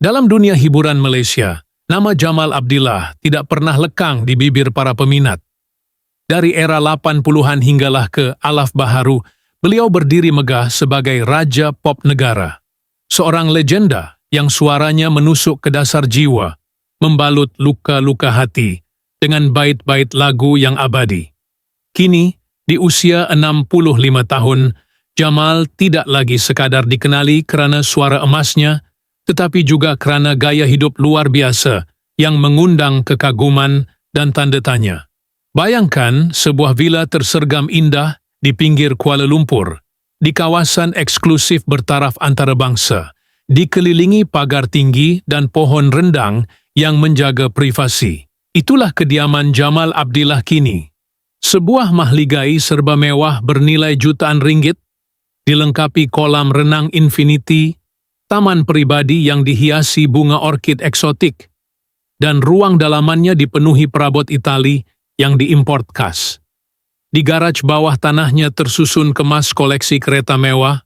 Dalam dunia hiburan Malaysia, nama Jamal Abdillah tidak pernah lekang di bibir para peminat. Dari era 80-an hinggalah ke Alaf Baharu, beliau berdiri megah sebagai raja pop negara. Seorang legenda yang suaranya menusuk ke dasar jiwa, membalut luka-luka hati dengan bait-bait lagu yang abadi. Kini, di usia 65 tahun, Jamal tidak lagi sekadar dikenali kerana suara emasnya, tetapi juga kerana gaya hidup luar biasa yang mengundang kekaguman dan tanda tanya. Bayangkan sebuah villa tersergam indah di pinggir Kuala Lumpur, di kawasan eksklusif bertaraf antarabangsa, dikelilingi pagar tinggi dan pohon rendang yang menjaga privasi. Itulah kediaman Jamal Abdillah kini. Sebuah mahligai serba mewah bernilai jutaan ringgit, dilengkapi kolam renang infinity, taman pribadi yang dihiasi bunga orkid eksotik, dan ruang dalamannya dipenuhi perabot Itali yang diimport khas. Di garaj bawah tanahnya tersusun kemas koleksi kereta mewah,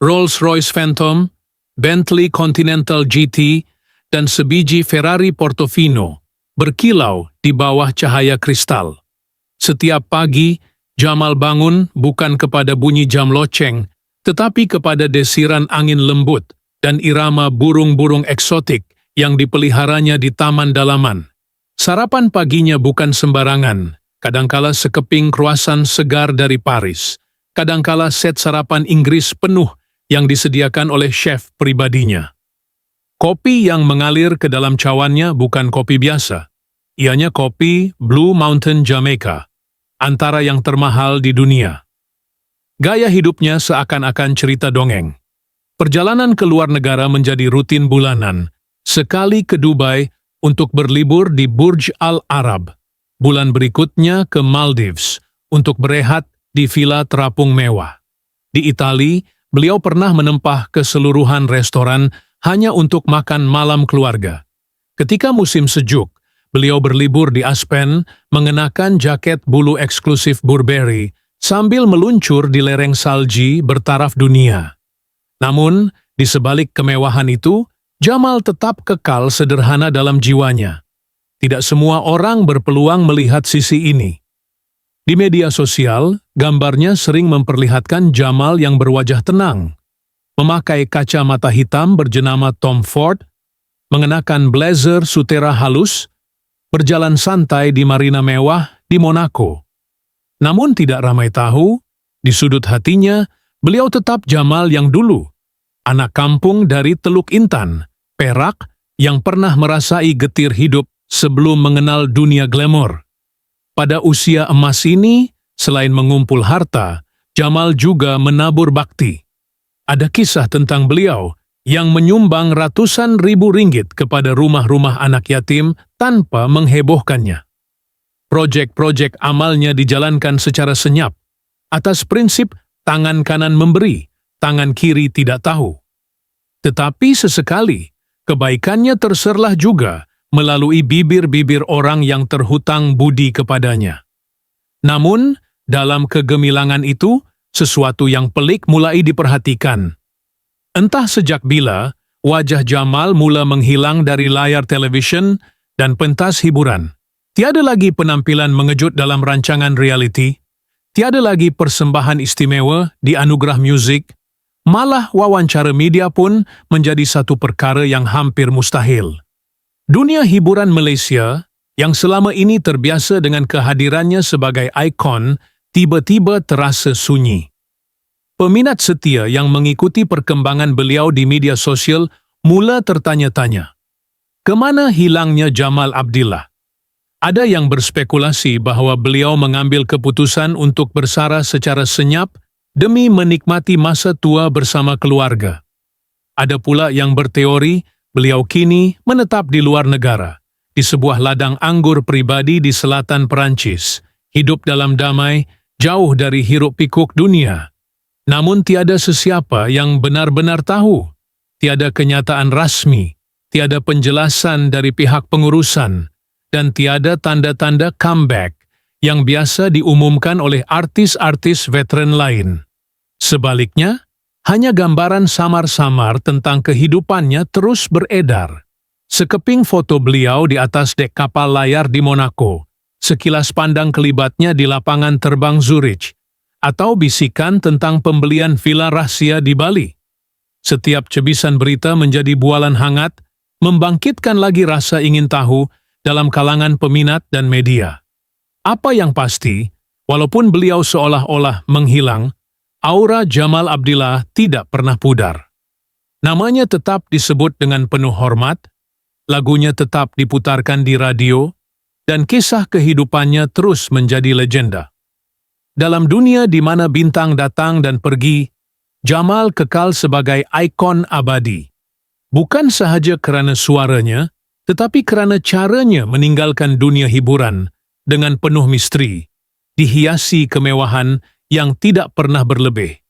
Rolls-Royce Phantom, Bentley Continental GT, dan sebiji Ferrari Portofino berkilau di bawah cahaya kristal. Setiap pagi, Jamal bangun bukan kepada bunyi jam loceng, tetapi kepada desiran angin lembut dan irama burung-burung eksotik yang dipeliharanya di taman dalaman. Sarapan paginya bukan sembarangan, kadangkala sekeping kruasan segar dari Paris, kadangkala set sarapan Inggris penuh yang disediakan oleh chef pribadinya. Kopi yang mengalir ke dalam cawannya bukan kopi biasa, ianya kopi Blue Mountain Jamaica, antara yang termahal di dunia. Gaya hidupnya seakan-akan cerita dongeng. Perjalanan ke luar negara menjadi rutin bulanan, sekali ke Dubai untuk berlibur di Burj Al Arab, bulan berikutnya ke Maldives untuk berehat di villa terapung mewah. Di Itali, beliau pernah menempah keseluruhan restoran hanya untuk makan malam keluarga. Ketika musim sejuk, beliau berlibur di Aspen mengenakan jaket bulu eksklusif Burberry sambil meluncur di lereng salji bertaraf dunia. Namun, di sebalik kemewahan itu, Jamal tetap kekal sederhana dalam jiwanya. Tidak semua orang berpeluang melihat sisi ini. Di media sosial, gambarnya sering memperlihatkan Jamal yang berwajah tenang, memakai kacamata hitam berjenama Tom Ford, mengenakan blazer sutera halus, berjalan santai di marina mewah di Monaco. Namun tidak ramai tahu, di sudut hatinya, beliau tetap Jamal yang dulu, anak kampung dari Teluk Intan, Perak, yang pernah merasai getir hidup sebelum mengenal dunia glamor. Pada usia emas ini, selain mengumpul harta, Jamal juga menabur bakti. Ada kisah tentang beliau yang menyumbang ratusan ribu ringgit kepada rumah-rumah anak yatim tanpa menghebohkannya. Projek-projek amalnya dijalankan secara senyap, atas prinsip tangan kanan memberi, tangan kiri tidak tahu. Tetapi sesekali, kebaikannya terserlah juga melalui bibir-bibir orang yang terhutang budi kepadanya. Namun, dalam kegemilangan itu, sesuatu yang pelik mulai diperhatikan. Entah sejak bila, wajah Jamal mula menghilang dari layar televisyen dan pentas hiburan. Tiada lagi penampilan mengejut dalam rancangan reality, tiada lagi persembahan istimewa di anugerah muzik, malah wawancara media pun menjadi satu perkara yang hampir mustahil. Dunia hiburan Malaysia, yang selama ini terbiasa dengan kehadirannya sebagai ikon, tiba-tiba terasa sunyi. Peminat setia yang mengikuti perkembangan beliau di media sosial mula tertanya-tanya, kemana hilangnya Jamal Abdillah? Ada yang berspekulasi bahawa beliau mengambil keputusan untuk bersara secara senyap demi menikmati masa tua bersama keluarga. Ada pula yang berteori beliau kini menetap di luar negara, di sebuah ladang anggur pribadi di selatan Perancis, hidup dalam damai, jauh dari hiruk-pikuk dunia. Namun tiada sesiapa yang benar-benar tahu, tiada kenyataan rasmi, tiada penjelasan dari pihak pengurusan, dan tiada tanda-tanda comeback yang biasa diumumkan oleh artis-artis veteran lain. Sebaliknya, Hanya gambaran samar-samar tentang kehidupannya terus beredar. Sekeping foto beliau di atas dek kapal layar di Monaco, sekilas pandang kelibatnya di lapangan terbang Zurich, atau bisikan tentang pembelian villa rahasia di Bali. Setiap cebisan berita menjadi bualan hangat, membangkitkan lagi rasa ingin tahu dalam kalangan peminat dan media. Apa yang pasti, walaupun beliau seolah-olah menghilang, aura Jamal Abdillah tidak pernah pudar. Namanya tetap disebut dengan penuh hormat, lagunya tetap diputarkan di radio, dan kisah kehidupannya terus menjadi legenda. Dalam dunia di mana bintang datang dan pergi, Jamal kekal sebagai ikon abadi. Bukan sahaja kerana suaranya, tetapi kerana caranya meninggalkan dunia hiburan dengan penuh misteri, dihiasi kemewahan yang tidak pernah berlebih,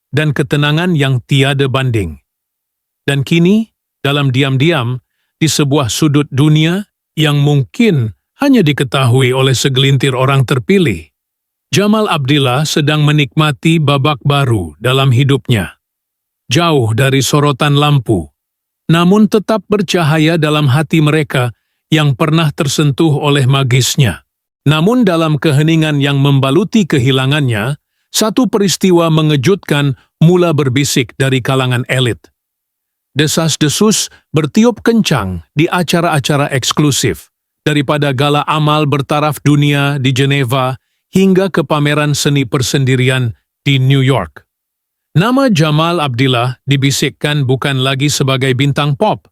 dan ketenangan yang tiada banding. Dan kini, dalam diam-diam, di sebuah sudut dunia yang mungkin hanya diketahui oleh segelintir orang terpilih, Jamal Abdillah sedang menikmati babak baru dalam hidupnya. Jauh dari sorotan lampu, namun tetap bercahaya dalam hati mereka yang pernah tersentuh oleh magisnya. Namun dalam keheningan yang membaluti kehilangannya, satu peristiwa mengejutkan mula berbisik dari kalangan elit. Desas-desus bertiup kencang di acara-acara eksklusif, daripada gala amal bertaraf dunia di Geneva hingga ke pameran seni persendirian di New York. Nama Jamal Abdillah dibisikkan bukan lagi sebagai bintang pop,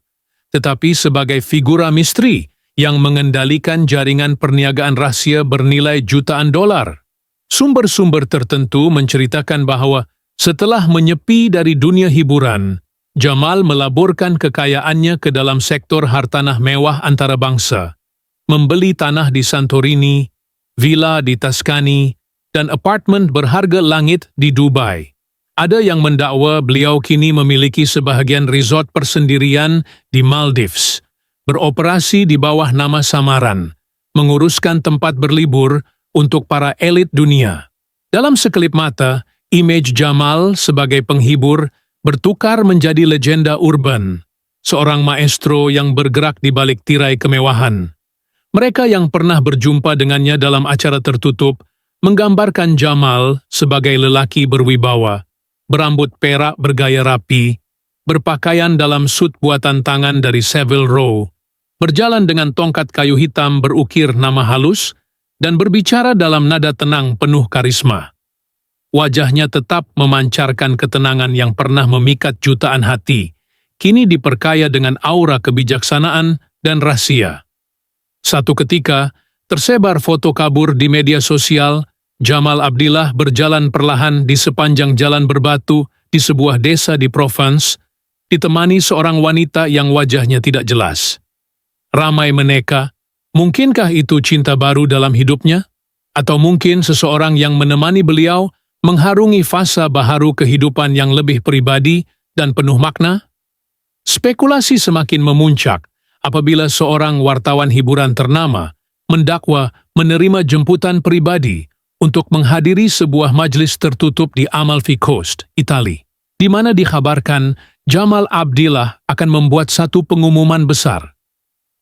tetapi sebagai figura misteri yang mengendalikan jaringan perniagaan rahasia bernilai jutaan dolar. Sumber-sumber tertentu menceritakan bahawa setelah menyepi dari dunia hiburan, Jamal melaburkan kekayaannya ke dalam sektor hartanah mewah antarabangsa, membeli tanah di Santorini, villa di Tuscany, dan apartemen berharga langit di Dubai. Ada yang mendakwa beliau kini memiliki sebahagian resort persendirian di Maldives, beroperasi di bawah nama samaran, menguruskan tempat berlibur untuk para elit dunia. Dalam sekelip mata, imej Jamal sebagai penghibur bertukar menjadi legenda urban, seorang maestro yang bergerak di balik tirai kemewahan. Mereka yang pernah berjumpa dengannya dalam acara tertutup menggambarkan Jamal sebagai lelaki berwibawa, berambut perak bergaya rapi, berpakaian dalam sut buatan tangan dari Savile Row, berjalan dengan tongkat kayu hitam berukir nama halus, dan berbicara dalam nada tenang penuh karisma. Wajahnya tetap memancarkan ketenangan yang pernah memikat jutaan hati, kini diperkaya dengan aura kebijaksanaan dan rahasia. Satu ketika, tersebar foto kabur di media sosial, Jamal Abdillah berjalan perlahan di sepanjang jalan berbatu di sebuah desa di Provence, ditemani seorang wanita yang wajahnya tidak jelas. Ramai meneka, mungkinkah itu cinta baru dalam hidupnya? Atau mungkin seseorang yang menemani beliau mengharungi fasa baharu kehidupan yang lebih pribadi dan penuh makna? Spekulasi semakin memuncak apabila seorang wartawan hiburan ternama mendakwa menerima jemputan pribadi untuk menghadiri sebuah majlis tertutup di Amalfi Coast, Itali, di mana dikhabarkan Jamal Abdillah akan membuat satu pengumuman besar.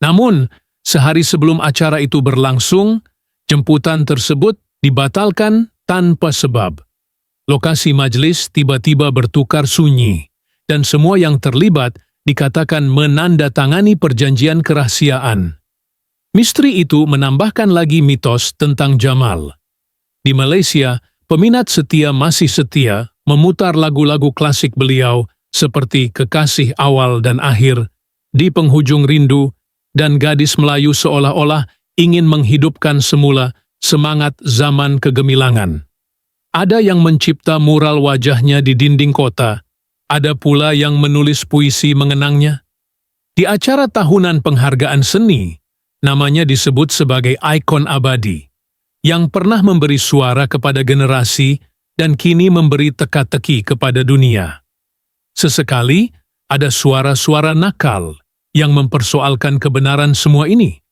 Namun, sehari sebelum acara itu berlangsung, jemputan tersebut dibatalkan tanpa sebab. Lokasi majlis tiba-tiba bertukar sunyi, dan semua yang terlibat dikatakan menandatangani perjanjian kerahasiaan. Misteri itu menambahkan lagi mitos tentang Jamal. Di Malaysia, peminat setia masih setia memutar lagu-lagu klasik beliau seperti Kekasih Awal dan Akhir, Di Penghujung Rindu, dan Gadis Melayu seolah-olah ingin menghidupkan semula semangat zaman kegemilangan. Ada yang mencipta mural wajahnya di dinding kota, ada pula yang menulis puisi mengenangnya. Di acara tahunan penghargaan seni, namanya disebut sebagai ikon abadi, yang pernah memberi suara kepada generasi dan kini memberi teka-teki kepada dunia. Sesekali, ada suara-suara nakal yang mempersoalkan kebenaran semua ini.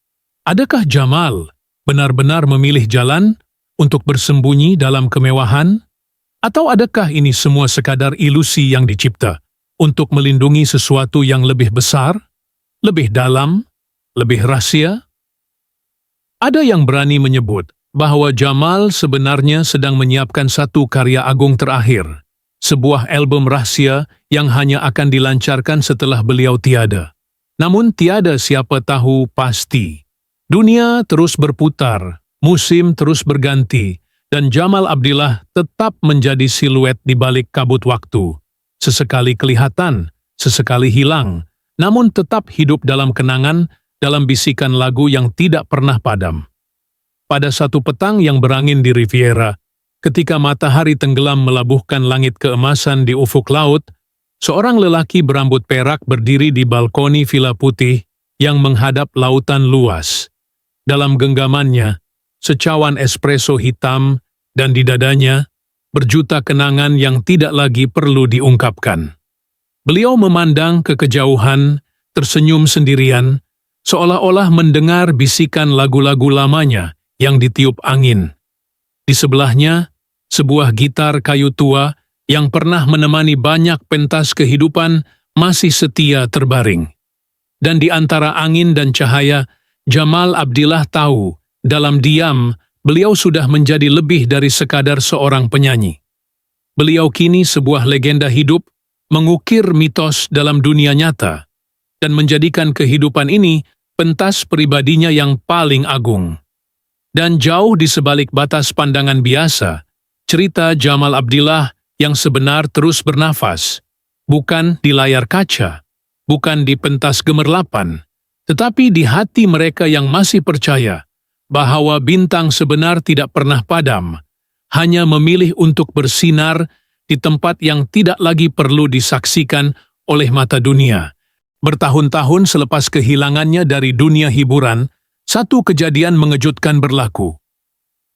Adakah Jamal benar-benar memilih jalan untuk bersembunyi dalam kemewahan? Atau adakah ini semua sekadar ilusi yang dicipta untuk melindungi sesuatu yang lebih besar, lebih dalam, lebih rahasia? Ada yang berani menyebut bahwa Jamal sebenarnya sedang menyiapkan satu karya agung terakhir, sebuah album rahasia yang hanya akan dilancarkan setelah beliau tiada. Namun tiada siapa tahu pasti. Dunia terus berputar, musim terus berganti, dan Jamal Abdillah tetap menjadi siluet di balik kabut waktu. Sesekali kelihatan, sesekali hilang, namun tetap hidup dalam kenangan, dalam bisikan lagu yang tidak pernah padam. Pada satu petang yang berangin di Riviera, ketika matahari tenggelam melabuhkan langit keemasan di ufuk laut, seorang lelaki berambut perak berdiri di balkoni Villa Putih yang menghadap lautan luas. Dalam genggamannya, secawan espresso hitam, dan di dadanya, berjuta kenangan yang tidak lagi perlu diungkapkan. Beliau memandang ke kejauhan, tersenyum sendirian, seolah-olah mendengar bisikan lagu-lagu lamanya yang ditiup angin. Di sebelahnya, sebuah gitar kayu tua yang pernah menemani banyak pentas kehidupan masih setia terbaring. Dan di antara angin dan cahaya, Jamal Abdillah tahu, dalam diam, beliau sudah menjadi lebih dari sekadar seorang penyanyi. Beliau kini sebuah legenda hidup, mengukir mitos dalam dunia nyata, dan menjadikan kehidupan ini pentas pribadinya yang paling agung. Dan jauh di sebalik batas pandangan biasa, cerita Jamal Abdillah yang sebenar terus bernafas, bukan di layar kaca, bukan di pentas gemerlapan, tetapi di hati mereka yang masih percaya bahwa bintang sebenar tidak pernah padam, hanya memilih untuk bersinar di tempat yang tidak lagi perlu disaksikan oleh mata dunia. Bertahun-tahun selepas kehilangannya dari dunia hiburan, satu kejadian mengejutkan berlaku.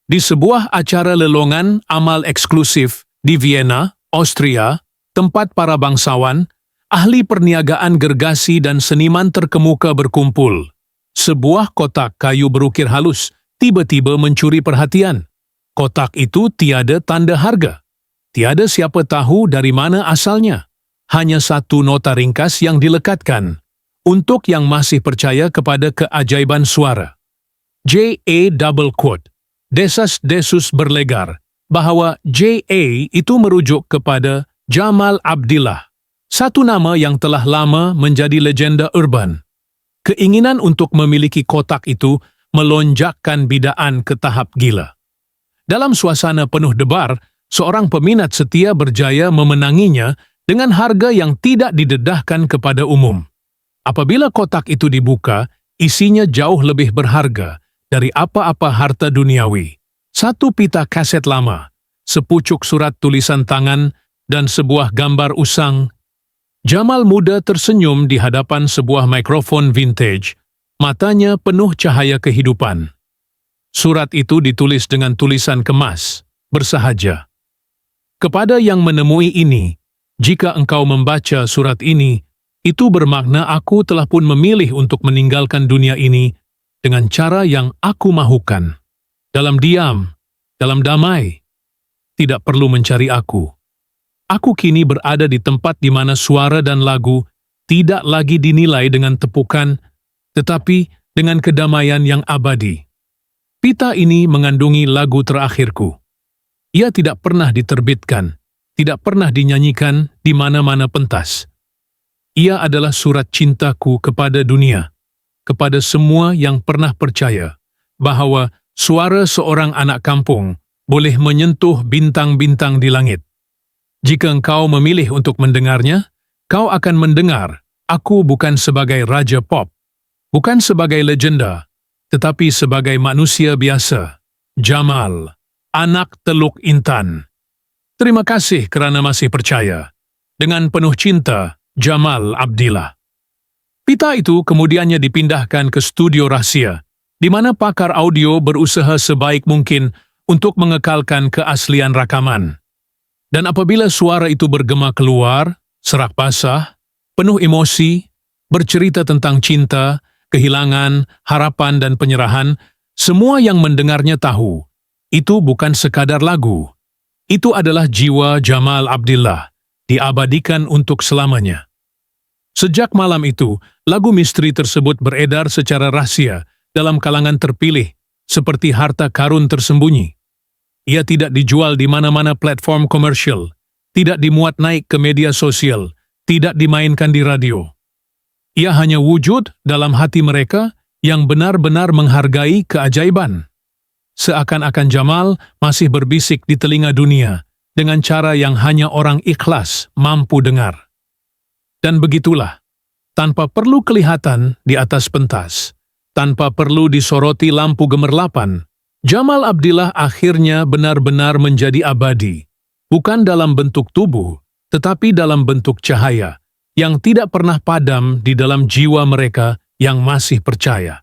Di sebuah acara lelongan amal eksklusif di Vienna, Austria, tempat para bangsawan, ahli perniagaan gergasi dan seniman terkemuka berkumpul. Sebuah kotak kayu berukir halus tiba-tiba mencuri perhatian. Kotak itu tiada tanda harga. Tiada siapa tahu dari mana asalnya. Hanya satu nota ringkas yang dilekatkan. Untuk yang masih percaya kepada keajaiban suara. J.A. double quote. Desas-desus berlegar bahwa J.A. itu merujuk kepada Jamal Abdillah, satu nama yang telah lama menjadi legenda urban. Keinginan untuk memiliki kotak itu melonjakkan bidaan ke tahap gila. Dalam suasana penuh debar, seorang peminat setia berjaya memenanginya dengan harga yang tidak didedahkan kepada umum. Apabila kotak itu dibuka, isinya jauh lebih berharga dari apa-apa harta duniawi. Satu pita kaset lama, sepucuk surat tulisan tangan, dan sebuah gambar usang. Jamal muda tersenyum di hadapan sebuah mikrofon vintage, matanya penuh cahaya kehidupan. Surat itu ditulis dengan tulisan kemas, bersahaja. Kepada yang menemui ini, jika engkau membaca surat ini, itu bermakna aku telah pun memilih untuk meninggalkan dunia ini dengan cara yang aku mahukan. Dalam diam, dalam damai, tidak perlu mencari aku. Aku kini berada di tempat di mana suara dan lagu tidak lagi dinilai dengan tepukan, tetapi dengan kedamaian yang abadi. Pita ini mengandungi lagu terakhirku. Ia tidak pernah diterbitkan, tidak pernah dinyanyikan di mana-mana pentas. Ia adalah surat cintaku kepada dunia, kepada semua yang pernah percaya bahwa suara seorang anak kampung boleh menyentuh bintang-bintang di langit. Jika engkau memilih untuk mendengarnya, kau akan mendengar, aku bukan sebagai raja pop, bukan sebagai legenda, tetapi sebagai manusia biasa, Jamal, anak Teluk Intan. Terima kasih kerana masih percaya. Dengan penuh cinta, Jamal Abdillah. Pita itu kemudiannya dipindahkan ke studio rahsia, di mana pakar audio berusaha sebaik mungkin untuk mengekalkan keaslian rakaman. Dan apabila suara itu bergema keluar, serak basah, penuh emosi, bercerita tentang cinta, kehilangan, harapan dan penyerahan, semua yang mendengarnya tahu, itu bukan sekadar lagu. Itu adalah jiwa Jamal Abdillah, diabadikan untuk selamanya. Sejak malam itu, lagu misteri tersebut beredar secara rahasia dalam kalangan terpilih, seperti harta karun tersembunyi. Ia tidak dijual di mana-mana platform komersial, tidak dimuat naik ke media sosial, tidak dimainkan di radio. Ia hanya wujud dalam hati mereka yang benar-benar menghargai keajaiban. Seakan-akan Jamal masih berbisik di telinga dunia dengan cara yang hanya orang ikhlas mampu dengar. Dan begitulah, tanpa perlu kelihatan di atas pentas, tanpa perlu disoroti lampu gemerlapan, Jamal Abdillah akhirnya benar-benar menjadi abadi, bukan dalam bentuk tubuh, tetapi dalam bentuk cahaya, yang tidak pernah padam di dalam jiwa mereka yang masih percaya.